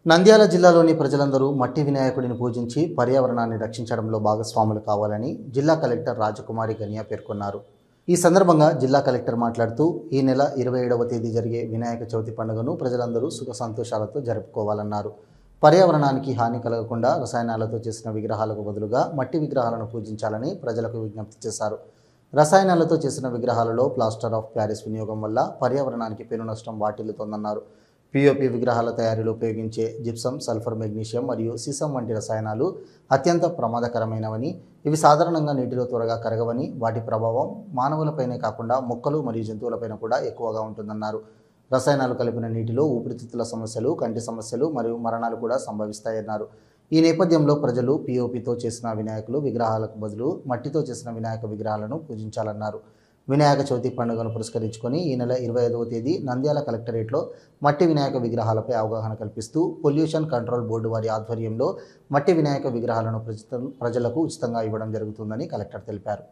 నంద్యాల జిల్లాలోని ప్రజలందరూ మట్టి వినాయకుడిని పూజించి పర్యావరణాన్ని రక్షించడంలో భాగస్వాములు కావాలని జిల్లా కలెక్టర్ రాజకుమారి గనియా పేర్కొన్నారు. ఈ సందర్భంగా జిల్లా కలెక్టర్ మాట్లాడుతూ ఈ నెల 27వ తేదీ జరిగే వినాయక చవితి పండుగను ప్రజలందరూ సుఖ సంతోషాలతో జరుపుకోవాలన్నారు. పర్యావరణానికి హాని కలగకుండా రసాయనాలతో చేసిన విగ్రహాలకు బదులుగా మట్టి విగ్రహాలను పూజించాలని ప్రజలకు విజ్ఞప్తి చేశారు. రసాయనాలతో చేసిన విగ్రహాలలో ప్లాస్టర్ ఆఫ్ ప్యారిస్ వినియోగం వల్ల పర్యావరణానికి పెను నష్టం వాటిల్లుతోందన్నారు. పిఓపి విగ్రహాల తయారీలో ఉపయోగించే జిప్సం, సల్ఫర్, మెగ్నీషియం మరియు సీసం వంటి రసాయనాలు అత్యంత ప్రమాదకరమైనవని, ఇవి సాధారణంగా నీటిలో త్వరగా కరగవని, వాటి ప్రభావం మానవులపైనే కాకుండా మొక్కలు మరియు జంతువులపైన కూడా ఎక్కువగా ఉంటుందన్నారు. రసాయనాలు కలిపిన నీటిలో ఊపిరితిత్తుల సమస్యలు, కంటి సమస్యలు మరియు మరణాలు కూడా సంభవిస్తాయన్నారు. ఈ నేపథ్యంలో ప్రజలు పిఓపితో చేసిన వినాయకులు విగ్రహాలకు బదులు మట్టితో చేసిన వినాయక విగ్రహాలను పూజించాలన్నారు. వినాయక చవితి పండుగను పురస్కరించుకొని ఈ నెల 25వ తేదీ నంద్యాల కలెక్టరేట్లో మట్టి వినాయక విగ్రహాలపై అవగాహన కల్పిస్తూ పొల్యూషన్ కంట్రోల్ బోర్డు వారి ఆధ్వర్యంలో మట్టి వినాయక విగ్రహాలను ప్రజలకు ఉచితంగా ఇవ్వడం జరుగుతుందని కలెక్టర్ తెలిపారు.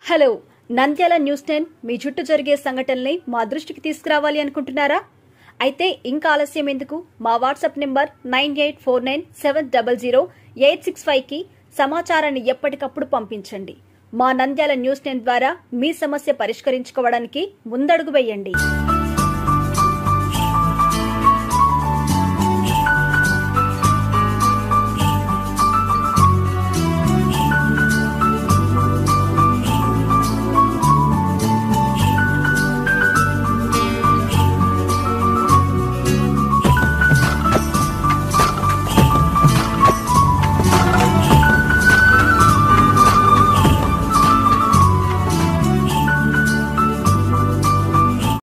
హలో, నంద్యాల న్యూస్ 10 మీ చుట్టూ జరిగే సంఘటనల్ని మా దృష్టికి తీసుకురావాలి అనుకుంటున్నారా? అయితే ఇంకా ఆలస్యం ఎందుకు? మా వాట్సాప్ నెంబర్ 9849700865కి సమాచారాన్ని ఎప్పటికప్పుడు పంపించండి. మా నంద్యాల న్యూస్ 10 ద్వారా మీ సమస్య పరిష్కరించుకోవడానికి ముందడుగు వేయండి.